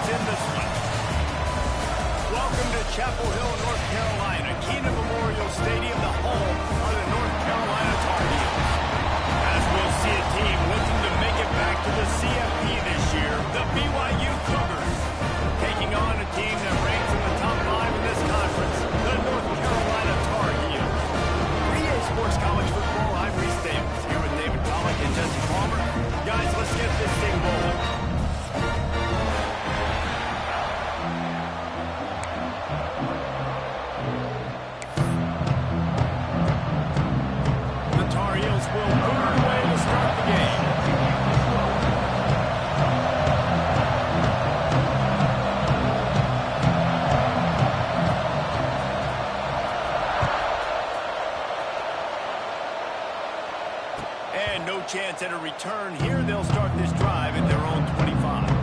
in this one. Welcome to Chapel Hill, North Carolina, Keenan Memorial Stadium, the home of the North Carolina Tar Heels. As we'll see a team looking to make it back to the CFP this year, the BYU Cougars, taking on a team that ranks in the top 5 in this conference, the North Carolina Tar Heels. 3A Sports College Football, I'm Reese Davis, here with David Pollack and Jesse Palmer. Guys, let's get this thing rolling. The Tar Heels will move away to start the game. And no chance at a return here. They'll start this drive at their own 25.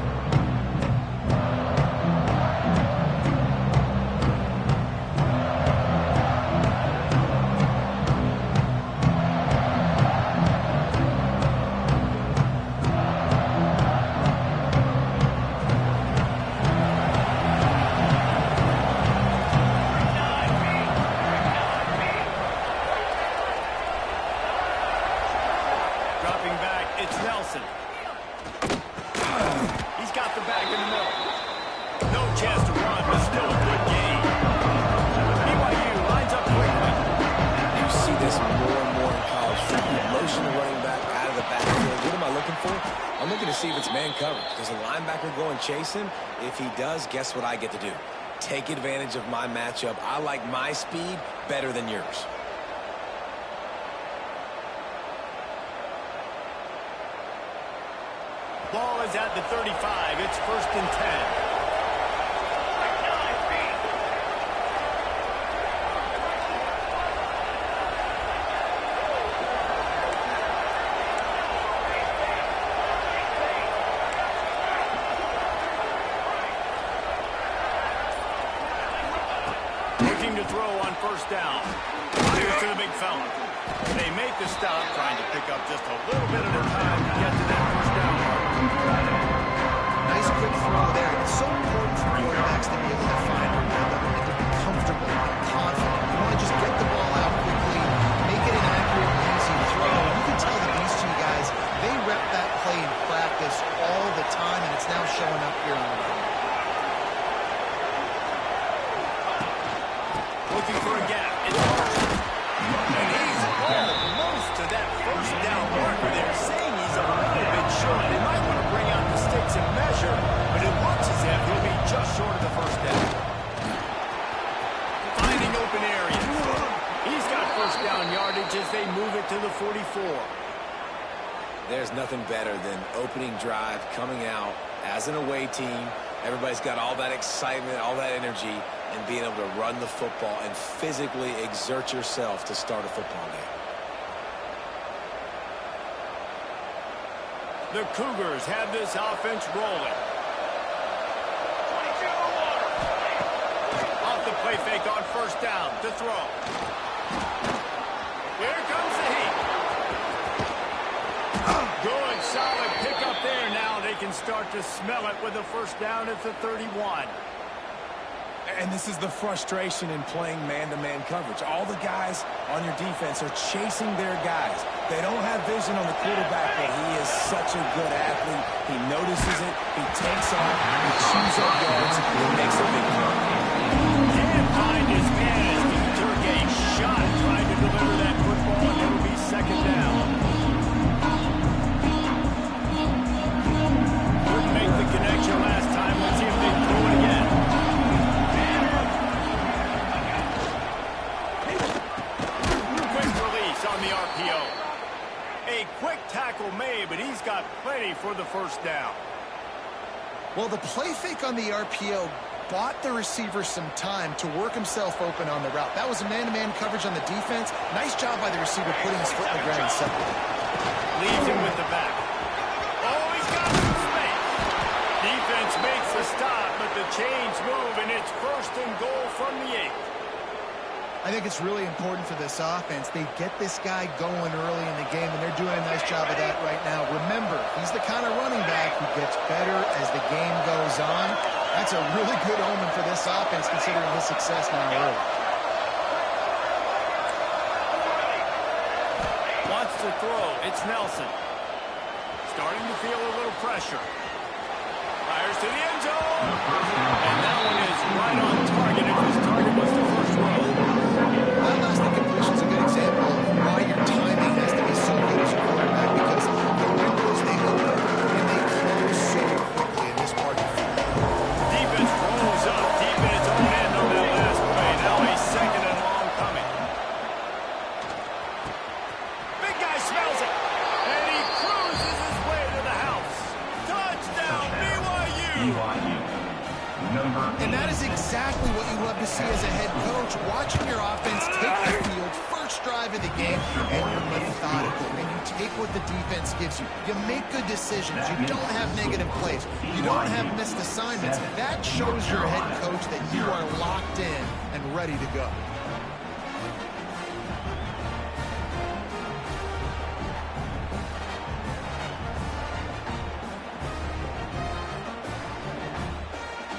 Dropping back, it's Nelson. He's got the back in the middle. No chance to run, but still a good game. BYU lines up quickly. You see this more and more in college football. Motion the running back out of the backfield. What am I looking for? I'm looking to see if it's man coverage. Does a linebacker go and chase him? If he does, guess what I get to do? Take advantage of my matchup. I like my speed better than yours. Ball is at the 35. It's 1st and 10. Looking to throw on 1st down. Fires to the big fella. They make the stop, trying to pick up just a little bit at a time to get to that 1st down mark. Nice quick throw there. It's so important for quarterbacks to be able to find a rhythm and to be comfortable and confident. You want to just get the ball out quickly, make it an accurate, easy throw. You can tell that these two guys, they rep that play in practice all the time, and it's now showing up here on the field. Looking for a gap. It's Marshall. And he's almost to that 1st down marker there, saying he's a little bit short. They might want to bring out the sticks and measure, but it looks as if he'll be just short of the 1st down. Finding open areas. He's got 1st down yardage as they move it to the 44. There's nothing better than opening drive, coming out as an away team. Everybody's got all that excitement, all that energy, and being able to run the football and physically exert yourself to start a football game. The Cougars have this offense rolling. Off the play fake on 1st down to throw. Here comes the heat. Good, solid pickup there. Now they can start to smell it with a 1st down at the 31. And this is the frustration in playing man-to-man coverage. All the guys on your defense are chasing their guys. They don't have vision on the quarterback, but he is such a good athlete. He notices it, he takes off, he chews up yards, he makes a big play. Can't find his man as he took a shot trying to deliver that football, and it'll be 2nd down. Couldn't make the connection last time. Let's see if they can do it again. On the RPO. A quick tackle made, but he's got plenty for the 1st down. Well, the play fake on the RPO bought the receiver some time to work himself open on the route. That was a man-to-man coverage on the defense. Nice job by the receiver putting his foot in the ground and separating. Leaves him with the back. Oh, he's got some space. Defense makes the stop, but the chains move, and it's 1st and goal from the 8. I think it's really important for this offense. They get this guy going early in the game, and they're doing a nice job of that right now. Remember, he's the kind of running back who gets better as the game goes on. That's a really good omen for this offense, considering his success now early. Wants to throw. It's Nelson. Starting to feel a little pressure. Fires to the end zone. And that one is right on target if his target was the first row. That last incompletion is a good example of why your timing has to be so good as a quarterback, because the windows, they open and they close so quickly in this part of the field. Defense rolls up deep in its own end on that last play. Now a second and long coming. Big guy smells it. And he cruises his way to the house. Touchdown, BYU. And that is exactly what you love to see as a head coach, watching your offense take the field, first drive of the game, and you're methodical, and you take what the defense gives you. You make good decisions. You don't have negative plays. You don't have missed assignments. That shows your head coach that you are locked in and ready to go.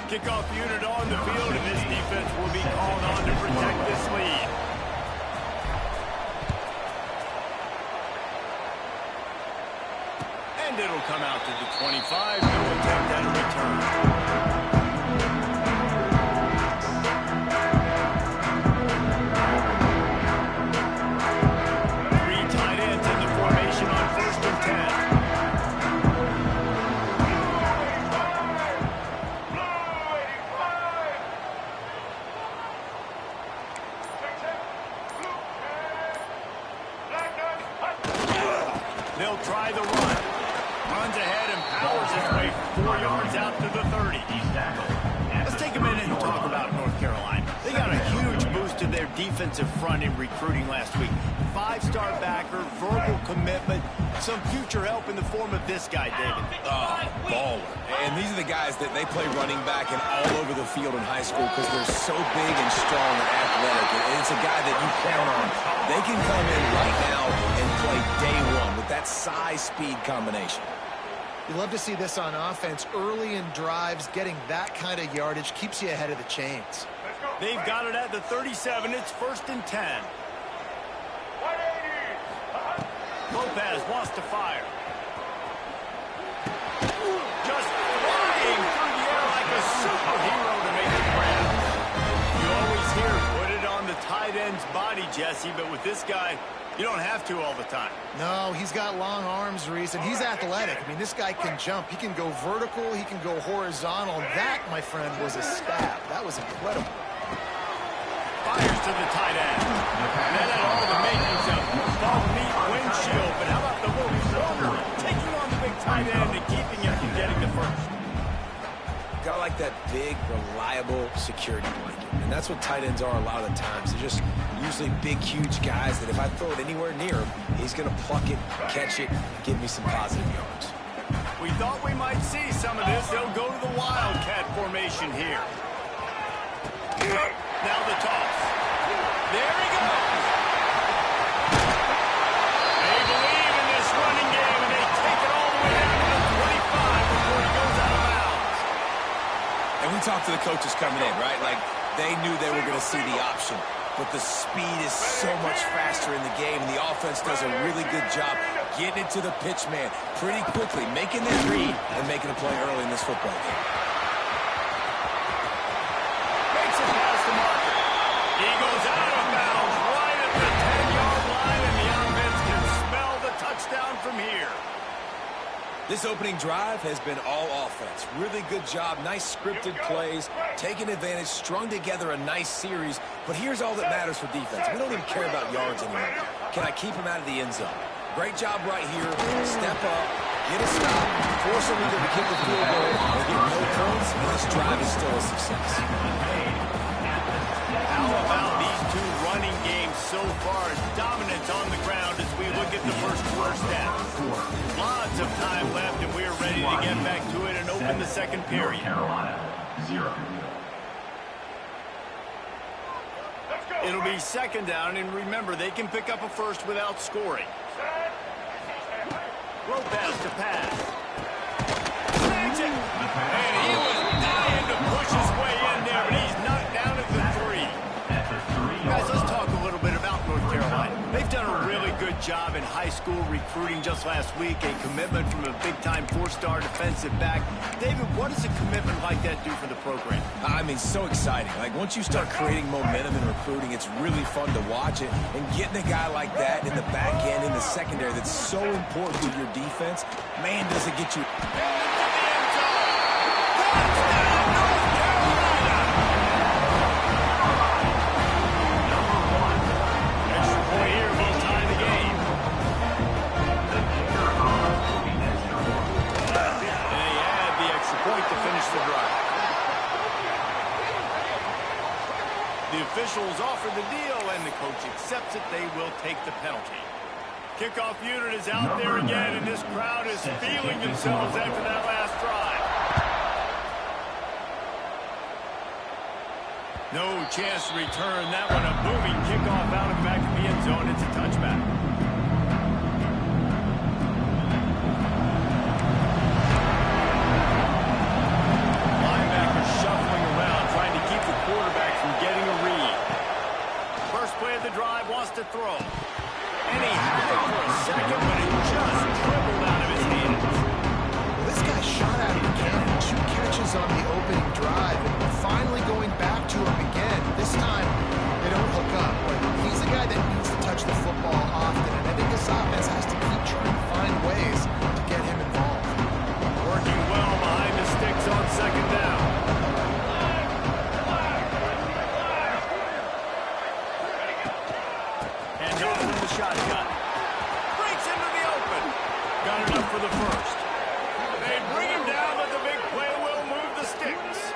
Kickoff unit on the field, and this defense will be called on to protect this lead. And it'll come out to the 25. No attempt at a return. Three tight ends in the formation on 1st and 10. They'll try the run. Runs ahead and powers his way 4 yards out to the 30. Let's take a minute and talk about North Carolina. They got a huge boost to their defensive front in recruiting last week. 5-star backer, verbal commitment, some future help in the form of this guy, David. Baller. And these are the guys that they play running back and all over the field in high school because they're so big and strong and athletic. And it's a guy that you count on. They can come in right now and play day one with that size-speed combination. You love to see this on offense. Early in drives, getting that kind of yardage keeps you ahead of the chains. They've got it at the 37. It's 1st and 10. Lopez wants to fire. Just flying through the air like a superhero to make the grab. You always hear put it on the tight end's body, Jesse, but with this guy, you don't have to all the time. No, he's got long arms, Reese, and he's athletic. I mean, this guy can jump. He can go vertical. He can go horizontal. That, my friend, was a stab. That was incredible. Fires to the tight end. That had all the makings of ball meat windshield, but how about the little corner taking on the big tight end and keeping him from getting the first? Got like that big, reliable security blanket. And that's what tight ends are a lot of the times. They're just usually big, huge guys that if I throw it anywhere near him, he's going to pluck it, catch it, give me some positive yards. We thought we might see some of this. They'll go to the Wildcat formation here. Now the toss. There he goes. They believe in this running game, and they take it all the way down to the 25 before he goes out of bounds. And we talked to the coaches coming in, right? Like, they knew they were going to see the option. But the speed is so much faster in the game, and the offense does a really good job getting it to the pitch man pretty quickly, making that read and making a play early in this football game. Makes it past the marker. He goes out of bounds right at the 10-yard line, and the offense can smell the touchdown from here. This opening drive has been all offense. Really good job, nice scripted plays, taking advantage, strung together a nice series. But here's all that matters for defense. We don't even care about yards anymore. Can I keep him out of the end zone? Great job right here. Step up, get a stop, force him either to kick the field goal or get no points, and this drive is still a success. How about these two running games so far? Dominance on the ground as we look at the first step. Lots of time left, and we're ready to get back to it and open the second period. Carolina, 0. It'll be second down, and remember, they can pick up a first without scoring. Lopez to pass. Snags it. And he was dying to push job in high school recruiting just last week, a commitment from a big-time four-star defensive back. David, what does a commitment like that do for the program? I mean, so exciting. Like, once you start creating momentum in recruiting, it's really fun to watch it. And getting a guy like that in the back end, in the secondary, that's so important to your defense, man, does it get you... The officials offer the deal, and the coach accepts it. They will take the penalty. Kickoff unit is out there again, and this crowd is feeling themselves after that last drive. No chance to return that one. A booming kickoff out of the back of the end zone. It's a touchback. To throw. And he had it for a second, but it just dribbled out of his hands. Well, this guy shot out of the cannon. 2 catches on the opening drive, and finally going back to him again. This time, they don't hook up. But he's a guy that needs to touch the football often, and I think this offense has to keep trying to find ways to get him involved. Working well behind the sticks on second down. Shotgun. Breaks into the open. Got enough for the first. They bring him down, but the big play will move the sticks.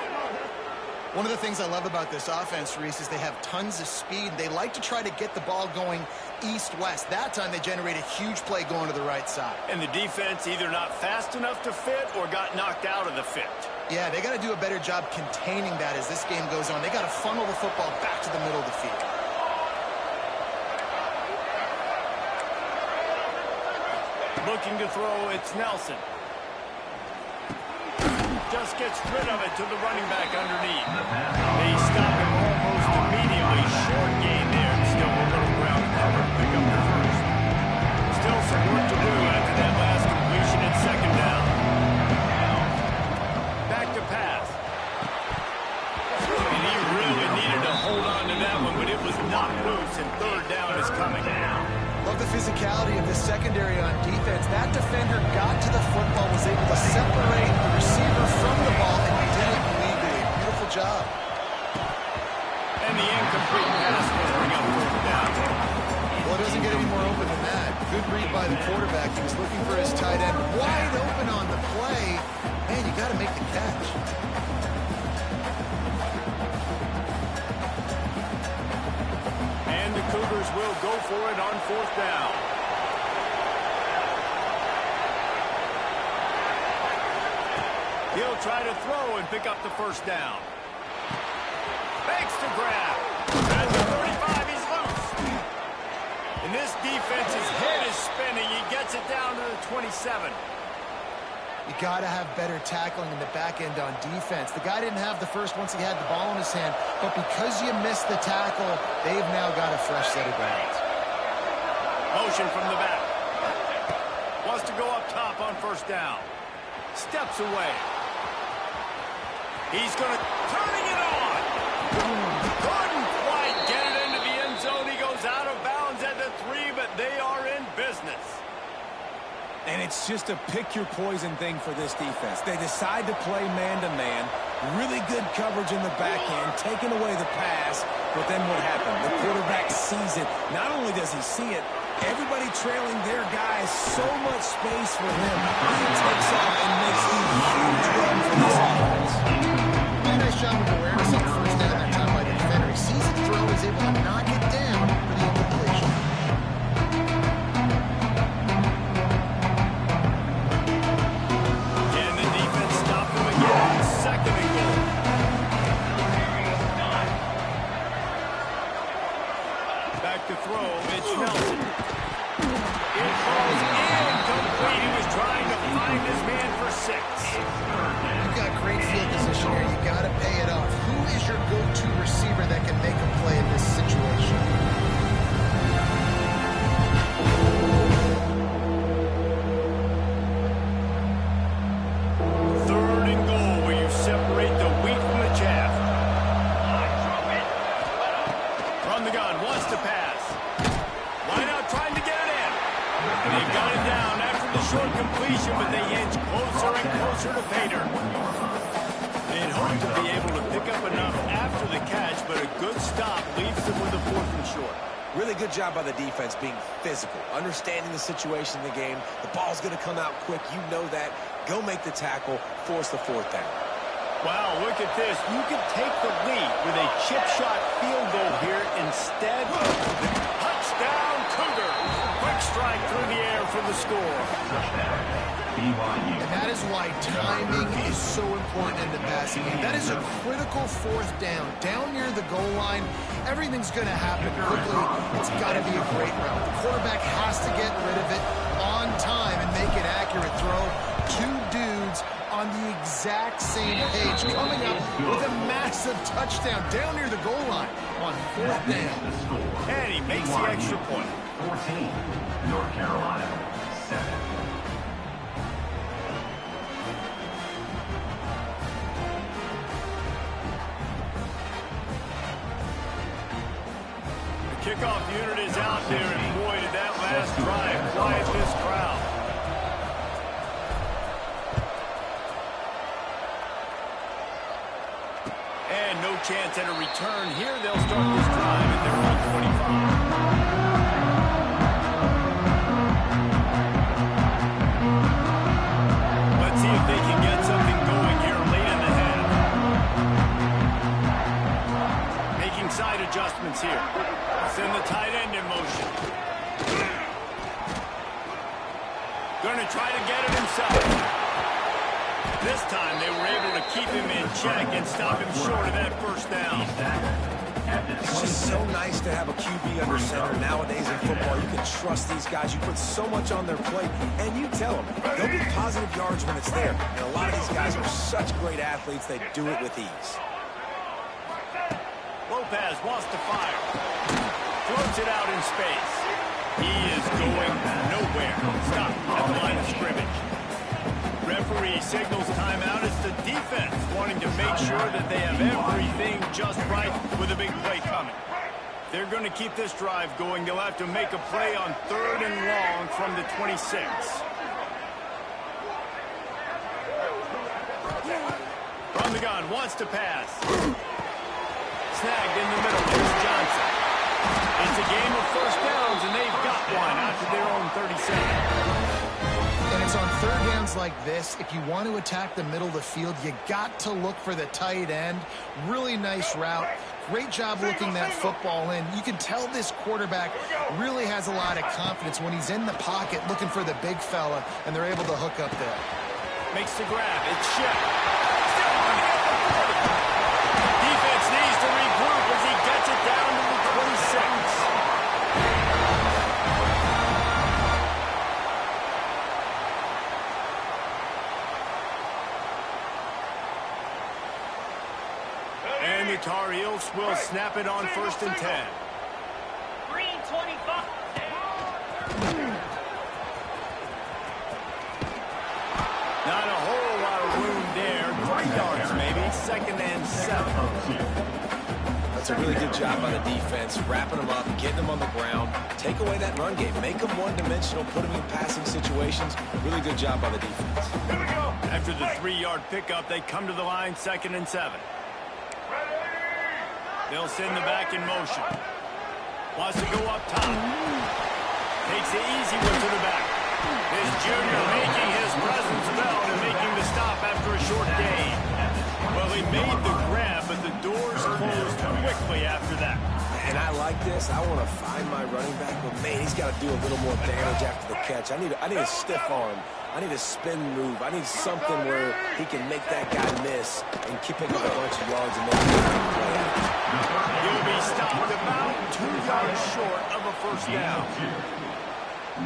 One of the things I love about this offense, Reese, is they have tons of speed. They like to try to get the ball going east-west. That time they generate a huge play going to the right side. And the defense either not fast enough to fit or got knocked out of the fit. Yeah, they got to do a better job containing that as this game goes on. They got to funnel the football back to the middle of the field. Looking to throw, it's Nelson. Just gets rid of it to the running back underneath. They stop him almost immediately. Short gain there. Still a little ground cover to pick up the first. Still some work to do after that last completion at second down. Back to pass. And he really needed to hold on to that one, but it was knocked loose, and third down is coming. Love the physicality of this secondary on defense. That defender got to the football, was able to separate the receiver from the ball, and did it legally. Beautiful job. And the incomplete pass will bring up fourth down. Well, it doesn't get any more open than that. Good read by the quarterback. He was looking for his tight end. Wide open on the play. Man, you got to make the catch. And the Cougars will go for it on fourth down. He'll try to throw and pick up the first down. Makes the grab. At the 35, he's loose. And this defense's head is spinning. He gets it down to the 27. You got to have better tackling in the back end on defense. The guy didn't have the first once he had the ball in his hand, but because you missed the tackle, they've now got a fresh set of downs. Motion from the back. Wants to go up top on first down. Steps away. He's going to turning it on. Couldn't quite get it into the end zone. He goes out of bounds at the 3, but they are in business. And it's just a pick-your-poison thing for this defense. They decide to play man-to-man, really good coverage in the back end, taking away the pass, but then what happened? The quarterback sees it. Not only does he see it, everybody trailing their guys, so much space for him. He takes off and makes a huge run for this offense. Really nice job of awareness on first down that time by the defender. He sees it throw, is able to knock it down for the incompletion. To throw, it's Nelson. It falls incomplete. He was trying to find his man for 6. You've got great field position here. You got to pay it off. Who is your go-to receiver that can make a play in this situation? closer to pay dirt. They'd hope to be able to pick up enough after the catch, but a good stop leaves them with a 4th and short. Really good job by the defense being physical, understanding the situation in the game. The ball's going to come out quick. You know that. Go make the tackle, force the 4th down. Wow, look at this. You can take the lead with a chip shot field goal here instead. Touchdown, Cougars. Quick strike through the air for the score. And that is why timing is so important in the passing game. That is a critical 4th down. Down near the goal line, everything's going to happen quickly. It's got to be a great route. The quarterback has to get rid of it on time and make an accurate throw. 2 dudes on the exact same page, coming up with a massive touchdown down near the goal line on 4th down. And he makes the extra point. 14, North Carolina, 7. Kickoff unit is out there, and boy, did that last drive quiet this crowd. And no chance at a return here. They'll start this drive at their own 25. Let's see if they can get something going here late in the half. Making side adjustments here. Send the tight end in motion. Going to try to get it himself. This time they were able to keep him in check and stop him short of that 1st down. It's just so nice to have a QB under center. Nowadays in football, you can trust these guys. You put so much on their plate, and you tell them, go get positive yards when it's there. And a lot of these guys are such great athletes, they do it with ease. Lopez wants to fire. Throws it out in space. He is going nowhere. Stop at the line of scrimmage. Referee signals timeout. It's the defense wanting to make sure that they have everything just right with a big play coming. They're going to keep this drive going. They'll have to make a play on 3rd and long from the 26. From the gun, wants to pass. Snagged in the middle. Here's Johnson. It's a game of 1st downs, and they've got one out to their own 37. And it's on 3rd downs like this. If you want to attack the middle of the field, you got to look for the tight end. Really nice route. Great job looking that football in. You can tell this quarterback really has a lot of confidence when he's in the pocket looking for the big fella, and they're able to hook up there. Makes the grab. It's Shep. Still running at the 40. Defense needs to regroup as he gets it down to the 26. And the Tar Heels will snap it on 1st and 10. Green 25. Not a whole lot of room there. 3 yards maybe. 2nd and 7. That's a really good job by the defense, wrapping them up, getting them on the ground. Take away that run game. Make them one-dimensional, put them in passing situations. Really good job by the defense. Here we go. After the 3-yard pickup, they come to the line, 2nd and 7. They'll send the back in motion. Wants to go up top. Takes the easy one to the back. This junior making his presence felt and making the stop after a short gain. Well, he made the grab, but the doors closed quickly after that. And I like this. I want to find my running back, but man, he's got to do a little more damage after the catch. I need a stiff arm. I need a spin move. I need something where he can make that guy miss and keep picking up a bunch of yards and make a play out. He'll be stopped about 2 yards short of a 1st down.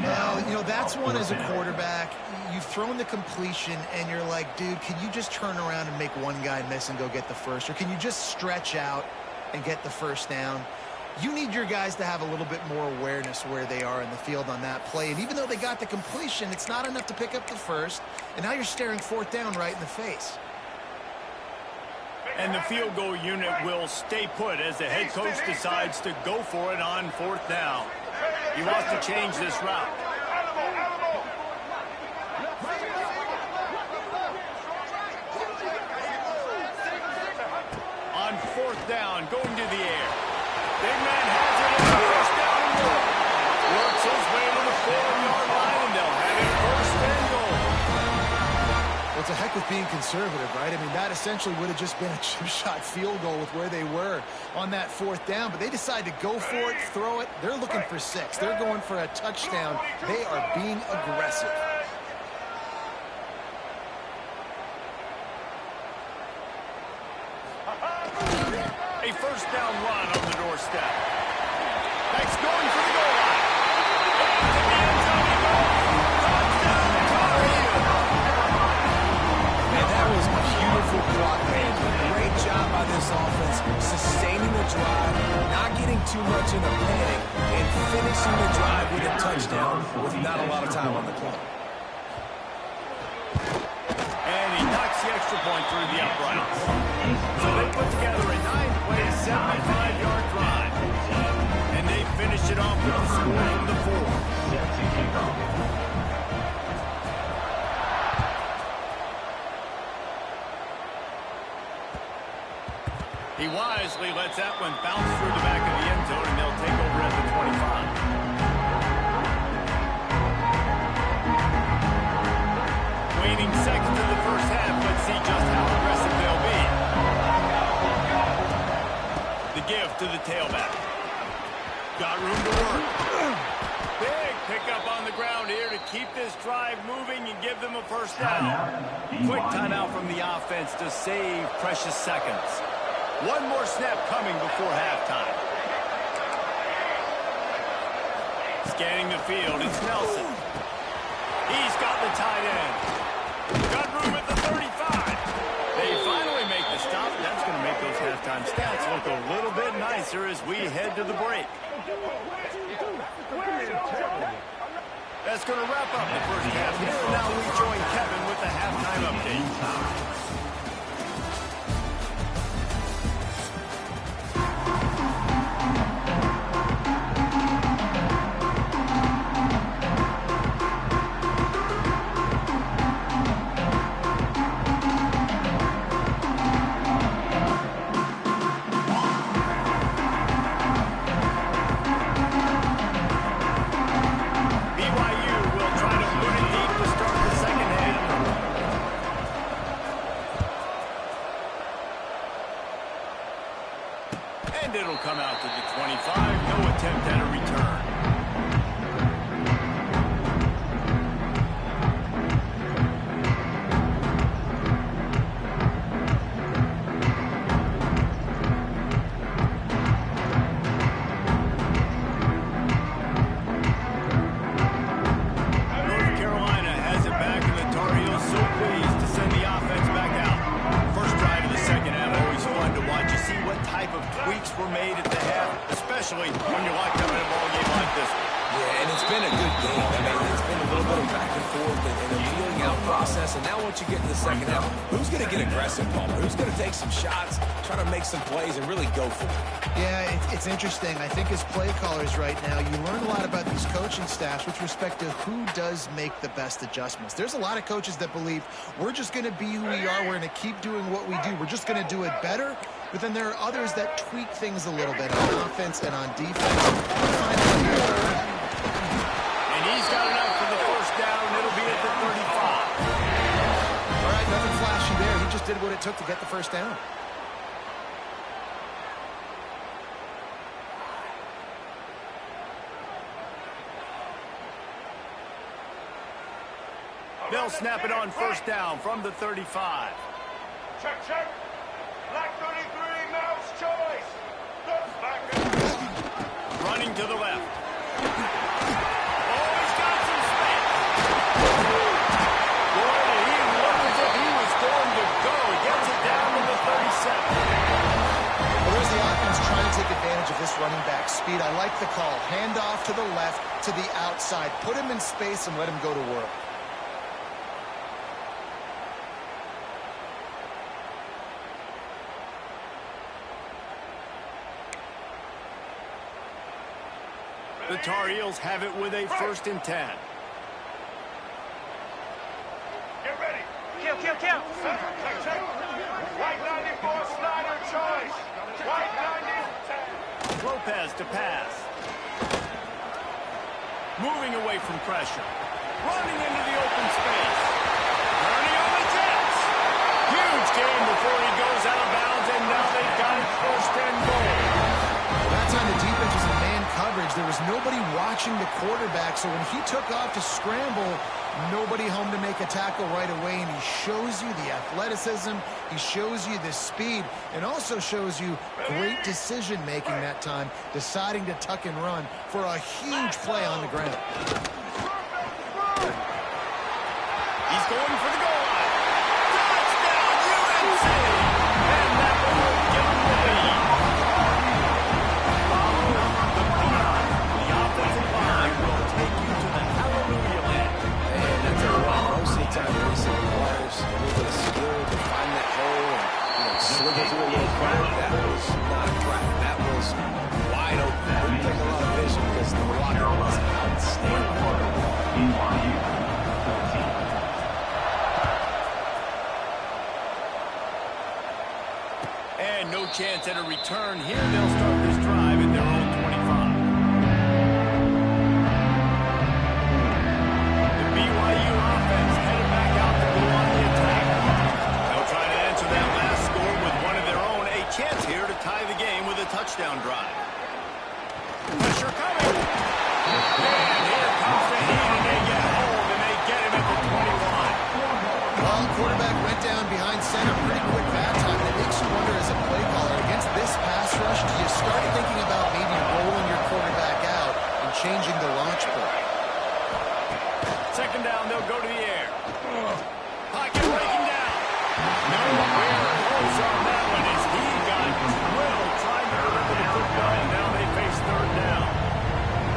Now, you know, that's one as a quarterback. You've thrown the completion, and you're like, dude, can you just turn around and make one guy miss and go get the first? Or can you just stretch out and get the 1st down? You need your guys to have a little bit more awareness where they are in the field on that play. And even though they got the completion, it's not enough to pick up the 1st. And now you're staring 4th down right in the face. And the field goal unit will stay put as the head coach decides to go for it on 4th down. He wants to change this route. fourth down, going to the air. Big man has it in the first down and more. Works his way to the 4-yard line, and they'll have it first and goal. Well, it's a heck with being conservative, right? I mean, that essentially would have just been a chip shot field goal with where they were on that fourth down, but they decided to go for it, throw it. They're looking for 6. They're going for a touchdown. They are being aggressive. A first down run on the doorstep. That's going for the goal line. To the end zone he goes. Touchdown, Tar Heels. Man, that was beautiful clock management. Great job by this offense, sustaining the drive, not getting too much in a panic, and finishing the drive with a touchdown with not a lot of time on the clock. And he knocks the extra point through the uprights. So they put together a 9-play, 75-yard drive. And they finish it off with a score from the 4. Set to kick off. He wisely lets that one bounce through the back of the end zone, and they'll take over at the 25. Waning seconds in the first half. Let's see just how aggressive they'll be. The give to the tailback. Got room to work. Big pickup on the ground here to keep this drive moving and give them a first down. Quick timeout from the offense to save precious seconds. One more snap coming before halftime. Scanning the field, it's Nelson. He's got the tight end. Got room at the 35. They finally make the stop. That's going to make those halftime stats look a little bit nicer as we head to the break. That's going to wrap up the first half here. And now we join Kevin with the halftime update. It'll come out to the 25. No attempt at a return. North Carolina has it back, and the Tar Heels so pleased to send the offense back out. First drive of the second half, always fun to watch. You see what type of tweaks were made at the half, especially when you're locked up in a ball game like this one. Yeah, and it's been a good game. I mean, it's been a little bit of back and forth and a feeling out process. And now once you get to the second half, who's going to get aggressive, Palmer? Who's going to take some shots, try to make some plays, and really go for it? Yeah, it's interesting. I think as play callers right now, you learn a lot about these coaching staffs with respect to who does make the best adjustments. There's a lot of coaches that believe we're just going to be who we are. We're going to keep doing what we do. We're just going to do it better. But then there are others that tweak things a little bit on offense and on defense. And he's got enough for the first down. It'll be at the 35. All right, nothing flashy there. He just did what it took to get the first down. They'll snap it on first down from the 35. Check, check. Black 33, mouse choice. Running to the left. Oh, he's got some space. Boy, he looked as if he was going to go. He gets it down to the 37. Well, there's the offense trying to take advantage of this running back speed. I like the call. Hand off to the left, to the outside. Put him in space and let him go to work. The Tar Heels have it with a 1st and 10. Get ready. Kill. Check, check. White 94, Slider choice. Lopez to pass. Moving away from pressure. Running into the open space. Turning on the Jets. Huge game before he goes out of bounds, and now they've got it first and goal. That time the defense was in man coverage. There was nobody watching the quarterback, so when he took off to scramble, nobody home to make a tackle right away, and he shows you the athleticism, he shows you the speed, and also shows you great decision-making that time, deciding to tuck and run for a huge play on the ground. He's going for the goal line. Touchdown, UNC! And that will give him the lead. The offensive line will take you to the hallelujah land. And that's a lot. Most of the time, it requires a little bit of skill to find that hole and slip it through a little crack. That was not a crack. That was wide open. Didn't take a lot of vision because the blocker was outstanding. BYU 14. And no chance at a return here. They'll start this drive at their own 25. The BYU offense headed back out to go on the attack. They'll try to answer that last score with one of their own. A chance here to tie the game with a touchdown drive. Pressure coming. And here comes the heat, and they get home, and they get him at the 21. Well, the quarterback went down behind center pretty quick that time, and it makes you wonder as a play caller, against this pass rush, do you start thinking about maybe rolling your quarterback out and changing the launch play? Second down, they'll go to the air. Pocket breaking down. Nowhere close on that one as he got drilled trying to deliver the football, and now they face third down.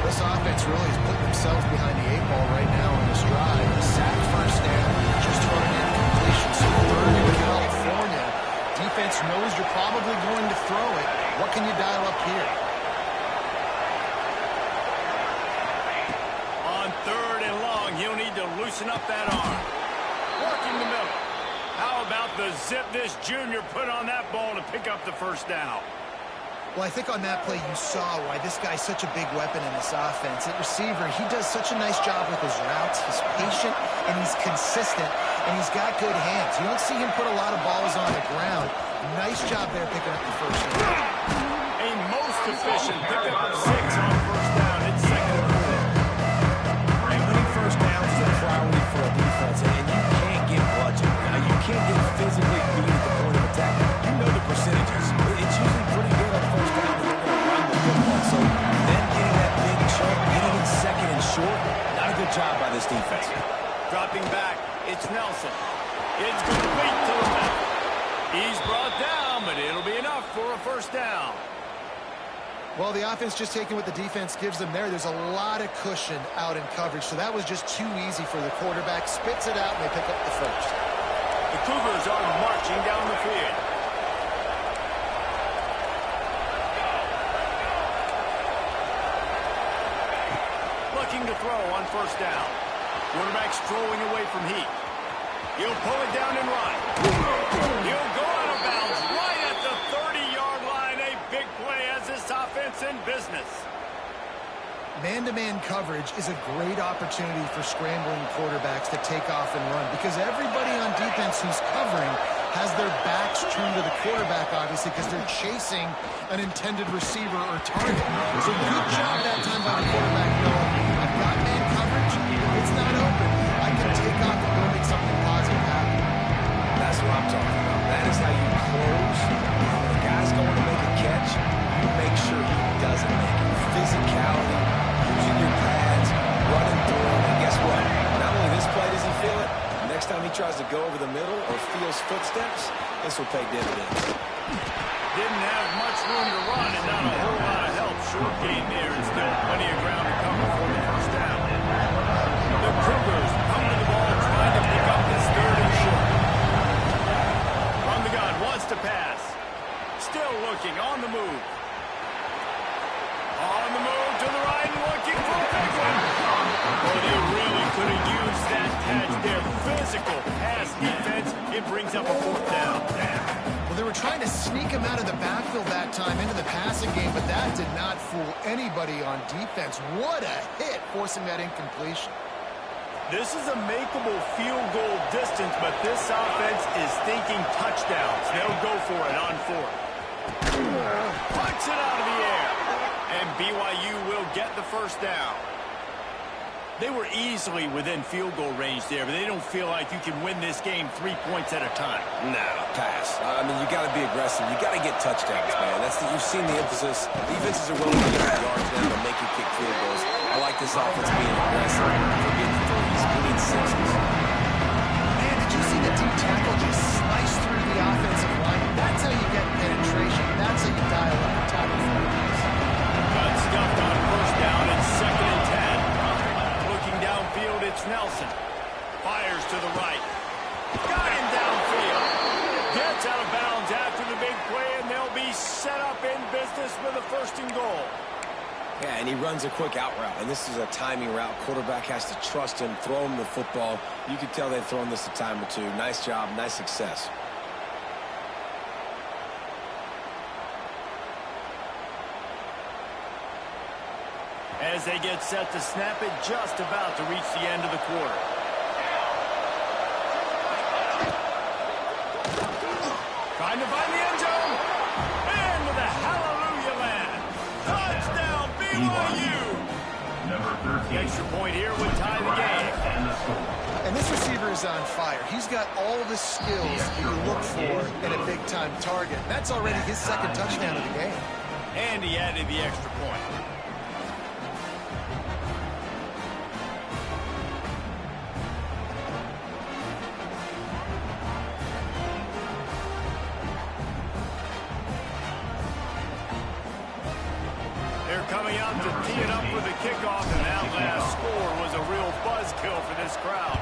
This offense really is putting themselves behind the eight ball right now on this drive. Sack first down, just throwing in completion. So third in California. Defense knows you're probably going to throw it. What can you dial up here? On third and long, he'll need to loosen up that arm. Working the middle. How about the zip this junior put on that ball to pick up the first down? Well, I think on that play you saw why this guy's such a big weapon in this offense. At receiver, he does such a nice job with his routes. He's patient, and he's consistent, and he's got good hands. You don't see him put a lot of balls on the ground. Nice job there picking up the first down. A most efficient pickup of 6 on first down. It's second and 4. Winning first downs is a priority for a defense, and you can't get bludgeoned. Now, you can't get physically beat at the point of attack. You know the percentages. It's usually pretty good on first down when they're going to run the football. So then getting that big chunk, getting it second and short, not a good job by this defense. Dropping back, it's Nelson. It's complete to the left. He's brought down, but it'll be enough for a first down. Well, the offense just taking what the defense gives them there. There's a lot of cushion out in coverage, so that was just too easy for the quarterback. Spits it out, and they pick up the first. The Cougars are marching down the field. Looking to throw on first down. Quarterback strolling away from heat. He'll pull it down and run. He'll go out of bounds right at the 30-yard line. A big play as this offense in business. Man-to-man coverage is a great opportunity for scrambling quarterbacks to take off and run because everybody on defense who's covering has their backs turned to the quarterback, obviously, because they're chasing an intended receiver or target. So good job that time by the quarterback knowing I've got man coverage. It's not open. I can take off and go make something positive happen. That's what I'm talking about. That is how you close. When the guy's going to make a catch, you make sure he doesn't make it. Physicality, using your pads, running through him, and guess what? Not only this play does he feel it, next time he tries to go over the middle or feels footsteps, this will pay dividends. Didn't have much room to run and not a whole lot of help. Short gain there and still plenty of ground to cover for the first down. The Cougars come to the ball trying to pick up this third and short. From the gun, wants to pass. Still looking, on the move. On the move to the right and looking for a big one. Oh, they really could have used that catch there. Physical pass defense. It brings up a fourth down. Well, they were trying to sneak him out of the backfield. backfield that time into the passing game, but that did not fool anybody on defense. What a hit, forcing that incompletion. This is a makeable field goal distance, but this offense is thinking touchdowns. They'll go for it on fourth. Punts it out of the air. And BYU will get the first down. They were easily within field goal range there, but they don't feel like you can win this game 3 points at a time. No, pass. I mean, you got to be aggressive. You got to get touchdowns, man. You've seen the emphasis. Defenses are willing to get yards now to make you kick field goals. I like this offense being aggressive. For getting threes. We need sixes. Man, did you see the deep tackle just slice through the offensive line? That's how you get penetration. That's how you dial up the tackle for it. Got stuffed on first down and 2nd and 10. Looking downfield, it's Nelson. Fires to the right. Got him downfield. Gets out of bounds after the big play, and they'll be set up in business with a 1st and goal. Yeah, and he runs a quick out route, and this is a timing route. Quarterback has to trust him, throw him the football. You can tell they've thrown this a time or two. Nice job, nice success. As they get set to snap it, just about to reach the end of the quarter. Trying to find the end zone. Into the hallelujah land. Touchdown, BYU. Number 13. Extra point here would tie the game. And the score. And this receiver is on fire. He's got all the skills you look for in a big-time target. That's already his 2nd touchdown of the game. And he added the extra point. They're coming out to tee it up for the kickoff, and that last score was a real buzzkill for this crowd.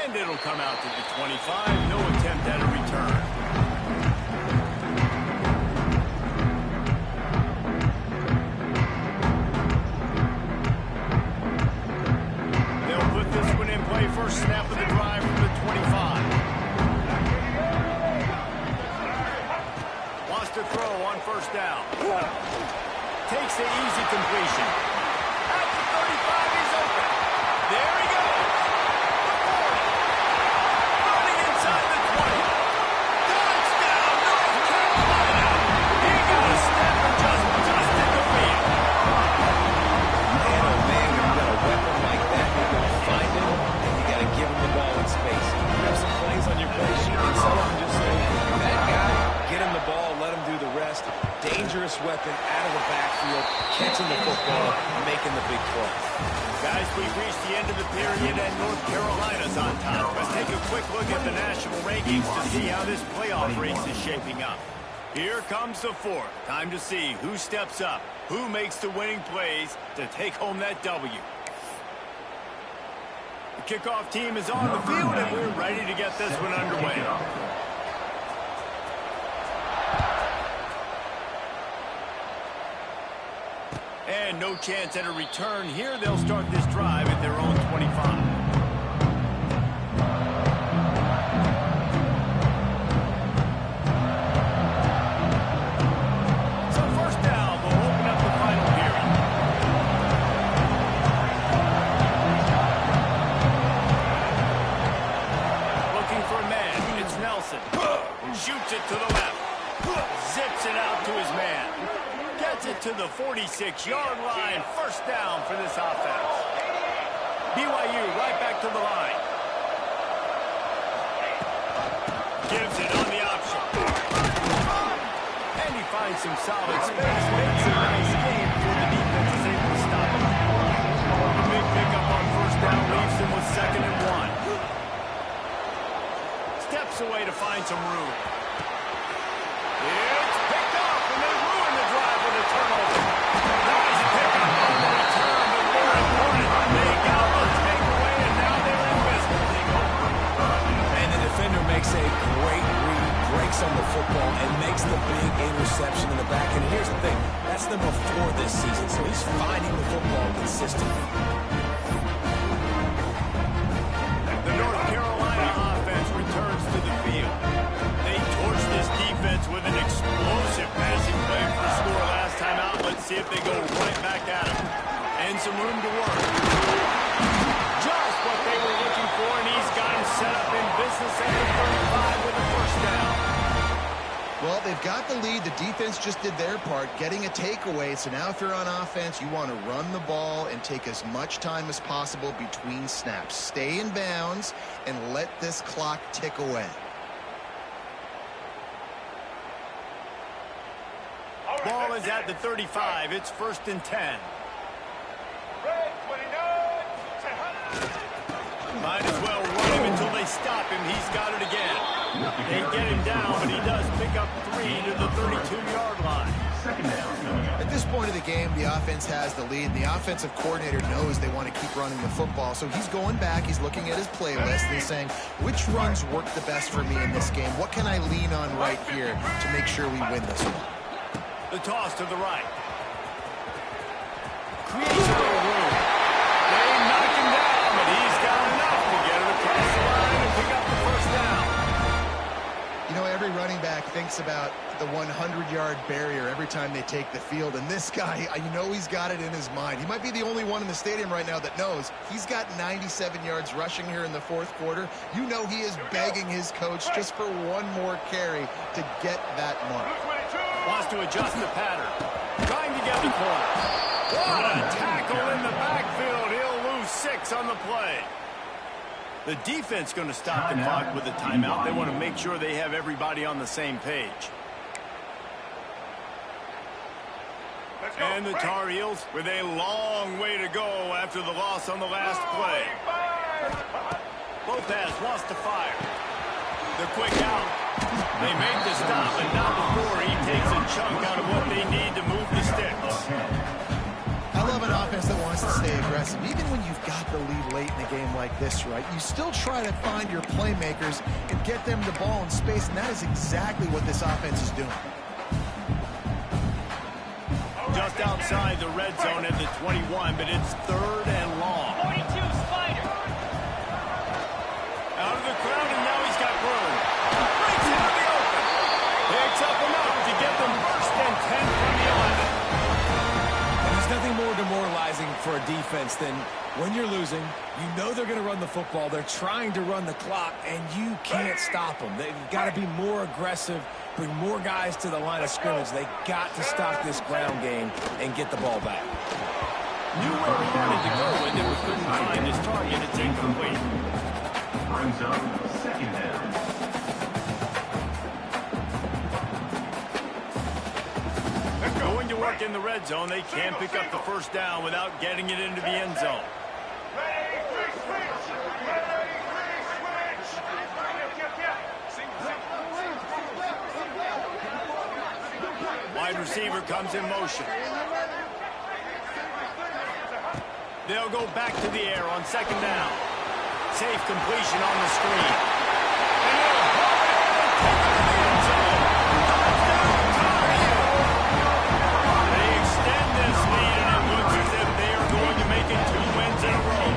And it'll come out to the 25. No attempt at a return. They'll put this one in play. First snap of the drive from the 25. To throw on first down. Takes the easy completion. At the 35, he's open. There he goes. Running inside the 20. Touchdown, North Carolina. He got a step and just in the field. Man, oh man, when you got a weapon like that, you're going to find him, and you got to give him the ball in space. You have some plays on your play sheet, and some of them just say, that guy, get him the ball, let him do the rest. Dangerous weapon out of the backfield, catching the football, making the big play. Guys, we've reached the end of the period, and North Carolina's on top. Let's take a quick look at the national rankings to see how this playoff race is shaping up. Here comes the 4th. Time to see who steps up, who makes the winning plays to take home that W. The kickoff team is on the field, and we're ready to get this one underway. And no chance at a return here. They'll start this drive at their own 25. So first down, they'll open up the final period. Looking for a man. It's Nelson. Shoots it to the left. Zips it out to his man. Gets it to the 46-yard line. First down for this offense. BYU right back to the line. Gives it on the option. And he finds some solid space. Makes a nice game before the defense is able to stop him. The big pickup on first down leaves him with 2nd and 1. Steps away to find some room. It's picked off, and they ruin the drive with a turnover. Nice pickup on the return, but more important, they got the takeaway, and now they're in business. And the defender makes a great read, breaks on the football, and makes the big interception in the back. And here's the thing, that's number 4 this season, so he's finding the football consistently. The North Carolina offense returns to the field. but they go right back at him. And some room to work. Just what they were looking for, and he's got him set up in business at the 35 with a first down. Well, they've got the lead. The defense just did their part, getting a takeaway. So now if you're on offense, you want to run the ball and take as much time as possible between snaps. Stay in bounds and let this clock tick away. Ball is at the 35. It's 1st and 10. Red 29. Might as well run him until they stop him. He's got it again. They get him down, but he does pick up 3 to the 32-yard line. At this point of the game, the offense has the lead. The offensive coordinator knows they want to keep running the football. So he's going back. He's looking at his playlist and he's saying, which runs work the best for me in this game? What can I lean on right here to make sure we win this one? The toss to the right. Creates a little room. They knock him down, but he's got enough to get it across the line and pick up the first down. You know, every running back thinks about the 100-yard barrier every time they take the field. And this guy, you know he's got it in his mind. He might be the only one in the stadium right now that knows he's got 97 yards rushing here in the 4th quarter. You know he is begging his coach just for one more carry to get that mark. Wants to adjust the pattern. Trying to get the corner. What a tackle in the backfield. He'll lose 6 on the play. The defense going to stop the clock with a timeout. They want to make sure they have everybody on the same page. And the Tar Heels with a long way to go after the loss on the last play. Lopez wants to fire. The quick out. They make the stop, and not before he takes a chunk out of what they need to move the sticks. I love an offense that wants to stay aggressive. Even when you've got the lead late in a game like this, right, you still try to find your playmakers and get them the ball in space, and that is exactly what this offense is doing. Just outside the red zone at the 21, but it's 3rd and long. 42 Spider. Out of the crowd, and now he's got room. Breaks it in the open. Picks up enough to get them 1st and 10 from the 11. And there's nothing more demoralizing for a defense than when you're losing, you know they're going to run the football. They're trying to run the clock, and you can't stop them. They've got to be more aggressive, bring more guys to the line of scrimmage. They got to stop this ground game and get the ball back. Knew where he wanted to go, and then couldn't find his target. It's incomplete. Brings up 2nd down. Going to work in the red zone. They can't pick up the first down without getting it into the end zone. Ready, free switch. Ready, free switch. Wide receiver comes in motion. They'll go back to the air on 2nd down. Safe completion on the screen. And he'll hold it and take it to the end zone. Touchdown, Tar Heels. They extend this lead, and it looks as if they are going to make it 2 wins in a row.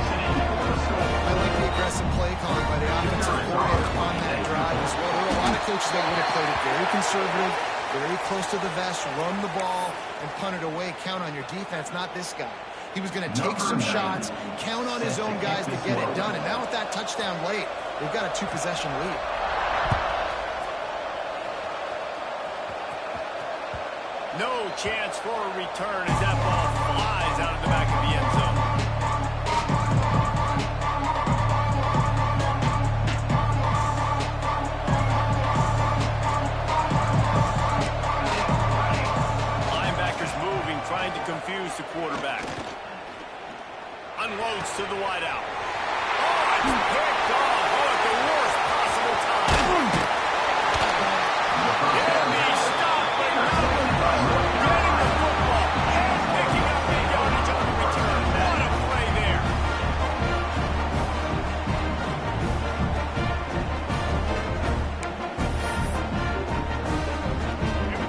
I like the aggressive play calling by the offensive coordinator on that drive as well. There are a lot of coaches that would have played it very conservative, very close to the vest, run the ball, and punt it away. Count on your defense, not this guy. He was going to take some shots, count on his own guys to get it done. And now with that touchdown late, they've got a 2-possession lead. No chance for a return as that ball flies out of the back of the end zone. Linebackers moving, trying to confuse the quarterback. Unloads to the wideout. Oh, it's picked off. Oh, at the worst possible time. Can be stopped, but not getting the football and picking up the yardage on the return. What a play there.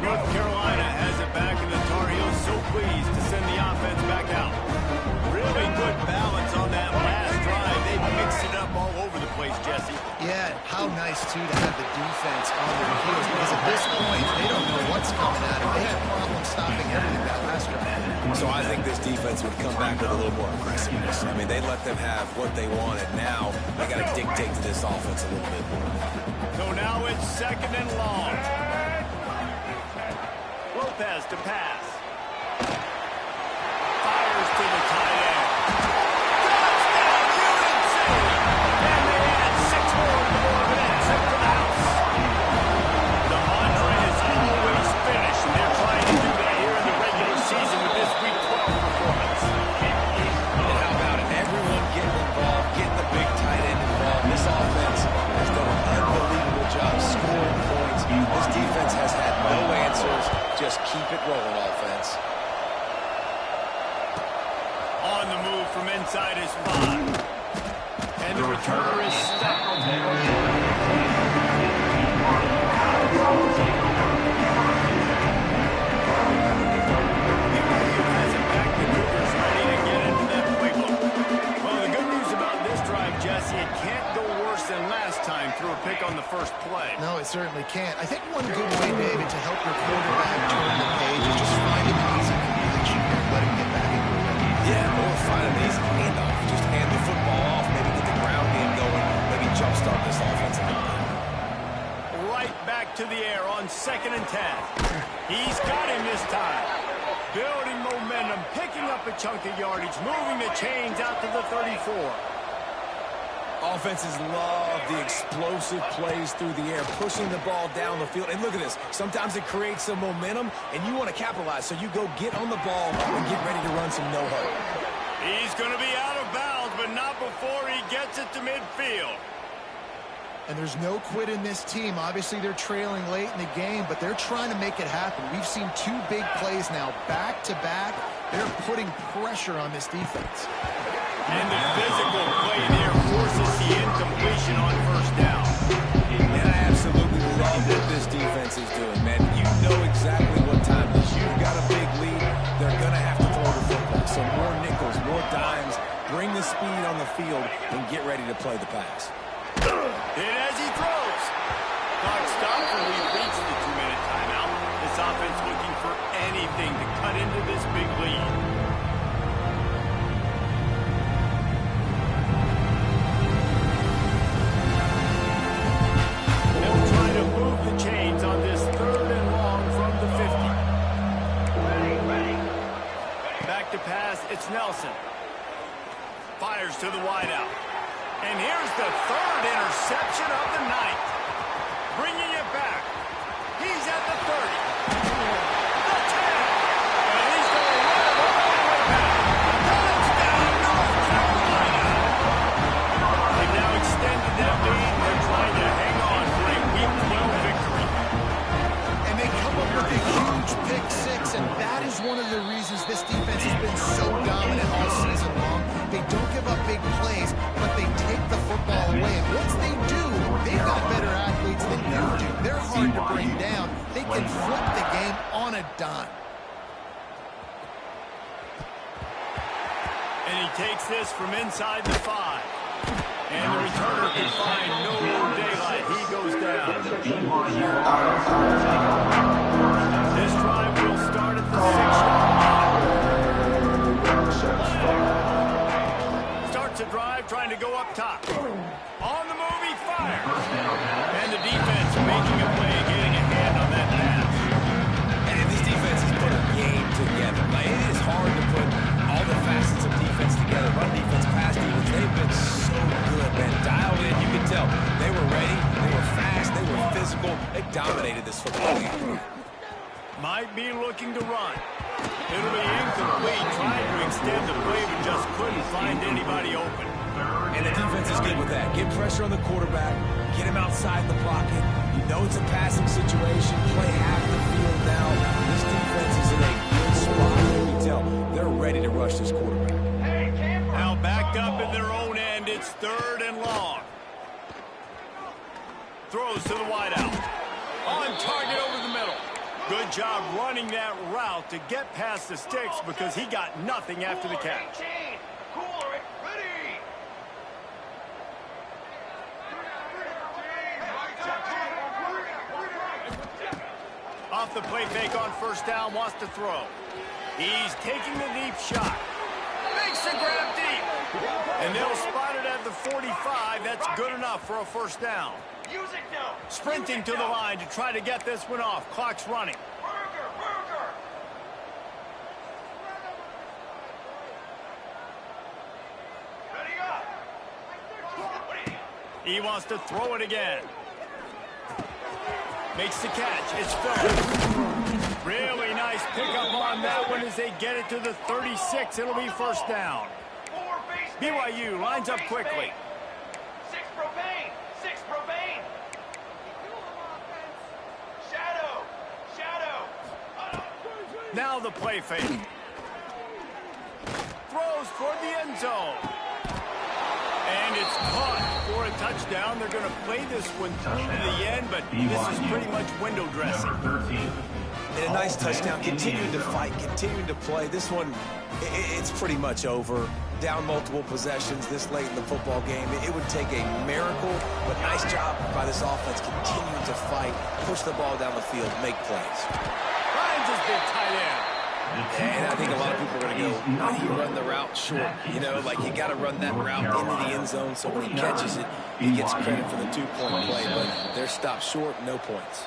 North Carolina has it back, and the Tar Heels so pleased to send the offense back out. Really good balance on that last drive. They mixed it up all over the place, how nice, too, to have the defense on their heels, because at this point, they don't know what's coming at them. They had problems stopping everything that last drive. So I think this defense would come back with a little more aggressiveness. I mean, they let them have what they wanted. Now they got to dictate to this offense a little bit more. So now it's 2nd and long. Lopez to pass. Fires to the tight end. Touchdown, UNC! And they add 6 more to the board, and that's it for the house. The mantra is always finish, and they're trying to do that here in the regular season with this Week 12 performance. And how about it? Everyone getting involved, getting the big tight end involved. This offense has done an unbelievable job scoring points. This defense has had no answers. Just keep it rolling, offense. On the move from inside his 5. And the returner is stopped. Jesse, it can't go worse than last time through a pick on the first play. No, it certainly can't. I think one good way, David, to help your quarterback turn the page is just find him an easy completion and let him get back into it. Yeah, or find an easy handoff. Just hand the football off, maybe get the ground game going, maybe jumpstart this offense a little bit. Right back to the air on 2nd and 10. He's got him this time. Building momentum, picking up a chunk of yardage, moving the chains out to the 34. Offenses love the explosive plays through the air, pushing the ball down the field. And look at this. Sometimes it creates some momentum, and you want to capitalize. So you go get on the ball and get ready to run some no-huddle. He's going to be out of bounds, but not before he gets it to midfield. And there's no quit in this team. Obviously, they're trailing late in the game, but they're trying to make it happen. We've seen 2 big plays now, back-to-back. They're putting pressure on this defense. And the physical play there forces the incompletion on first down. And I absolutely love what this defense is doing, man. You know exactly what time it is. You've got a big lead. They're going to have to throw the football. So more nickels, more dimes. Bring the speed on the field and get ready to play the pass. And as he throws, clock stops and we've reached the 2-minute timeout. This offense looking for anything to cut into this big lead. Chains on this 3rd and long from the 50. Back to pass, it's Nelson. Fires to the wideout. And here's the 3rd interception of the night. Bringing it back. He's at the 30. The 10. And he's going to run it all the way back. Touchdown, North Carolina. They've now extended that lead. They're trying to hang on for a Week 12 victory. And they come up with a huge pick 6, and that is one of the reasons this defense has been so dominant all season long. They don't give up big plays, but they take the football away. And once they do, they've got better athletes than you do. They're hard to bring down. They can flip the game on a dime. And he takes this from inside the 5. And the returner can find no daylight. He goes down. This drive will start at the 6-yard line. Starts a drive trying to go up top. On the move, he fires. And the defense making a play, getting a hand on that pass. And this defense has put a game together. Like, it is hard to put all the facets of defense together. Run defense, pass defense, they've been so good, man. Dialed in, you can tell. They were ready, they were fast, they were physical. They dominated this football game. Might be looking to run. It'll be incomplete, trying to extend the play, but just couldn't find anybody open. And the defense is good with that. Get pressure on the quarterback, get him outside the pocket. You know it's a passing situation. Play half the field now. This defense is in a good spot. You can tell they're ready to rush this quarterback. Now backed up in their own end, it's 3rd and long. Throws to the wideout. On target over the middle. Good job running that route to get past the sticks because he got nothing after the catch. off the play fake on first down, wants to throw. He's taking the deep shot. Makes the grab deep. And they'll spot it at the 45. That's good enough for a first down. Sprinting to the line to try to get this one off. Clock's running. He wants to throw it again. Makes the catch. It's Phillips. Really nice pickup on that one as they get it to the 36. It'll be first down. BYU lines up quickly. Six propane. Shadow. Now the play fake. Throws for the end zone. And it's caught for a touchdown. They're going to play this one through to the end, but this is pretty much window dressing. And a nice touchdown, continuing to fight, continuing to play. This one, it's pretty much over. Down multiple possessions this late in the football game. It would take a miracle, but nice job by this offense continuing to fight, push the ball down the field, make plays. Ryan's his big tight end. And I think a lot of people are going to go, why do you run the route short? You know, like you got to run that route into the end zone so when he catches it, he gets credit for the two-point play. But they're stopped short, no points.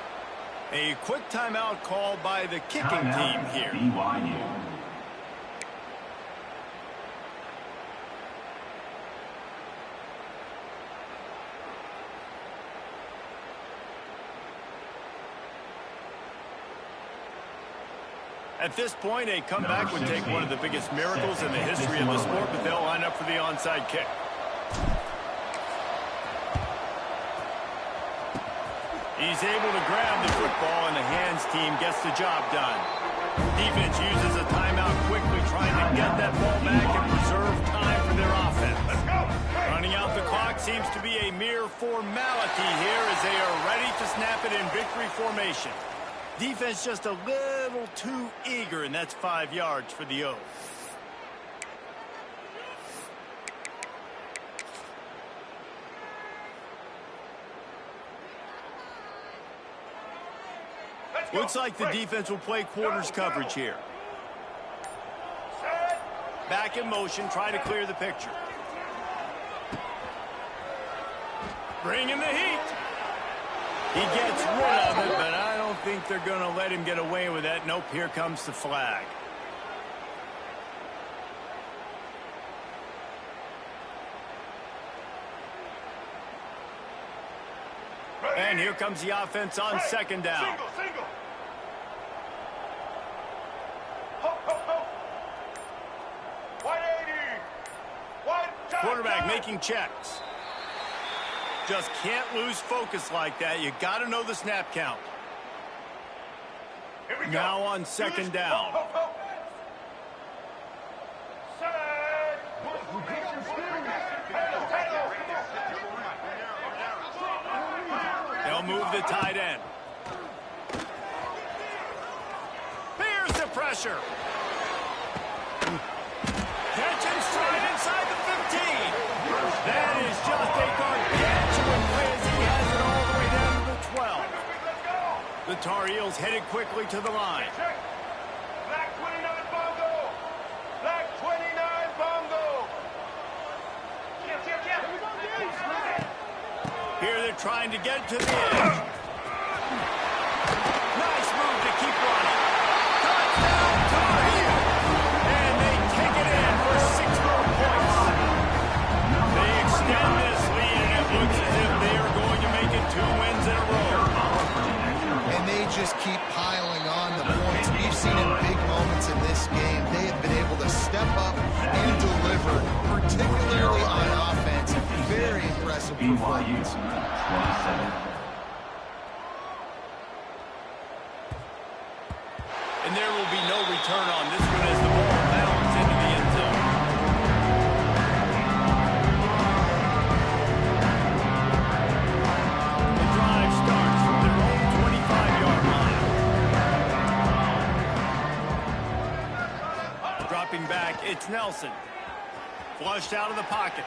A quick timeout called by the kicking team here. BYU. At this point, a comeback would take one of the biggest miracles in the history of the sport, but they'll line up for the onside kick. He's able to grab the football, and the hands team gets the job done. Defense uses a timeout quickly, trying to get that ball back and preserve time for their offense. Running out the clock seems to be a mere formality here as they are ready to snap it in victory formation. Defense just a little too eager, and that's 5 yards for the O. Looks like the defense will play quarters coverage here. Back in motion, try to clear the picture. Bringing the heat. He gets rid of it, but I don't think they're going to let him get away with that. Nope, here comes the flag. And here comes the offense on second down. Single. Quarterback making checks. Just can't lose focus like that. You got to know the snap count. Now on second down. They'll move the tight end. Here's the pressure. Catch and stride inside the 15. That is just a gargantuan play as he has it all the way down to the 12. The Tar Heels headed quickly to the line. Black 29 bongo. Black 29 bongo. Here they're trying to get to the edge. Nice move to keep running. Touchdown Tar Heels. And they take it in for 6 more points. They extend this lead, and it looks as if they are going to make it 2 wins in a row. And they just keep piling on the points. We've seen in big moments in this game, they have been able to step up and deliver, particularly on offense. Very impressive performance. And there will be no return on this one as the ball bounces into the end zone. The drive starts from their own 25-yard line. Dropping back, it's Nelson. Flushed out of the pocket.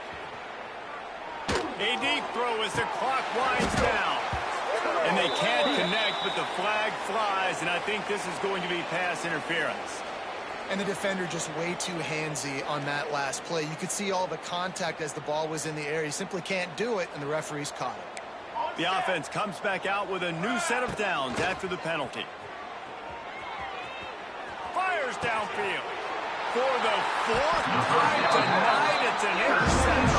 A deep throw as the clock winds down. And they can't connect, but the flag flies, and I think this is going to be pass interference. And the defender just way too handsy on that last play. You could see all the contact as the ball was in the air. He simply can't do it, and the referee's caught it. The offense comes back out with a new set of downs after the penalty. Fires downfield. For the fourth time tonight, it's an interception.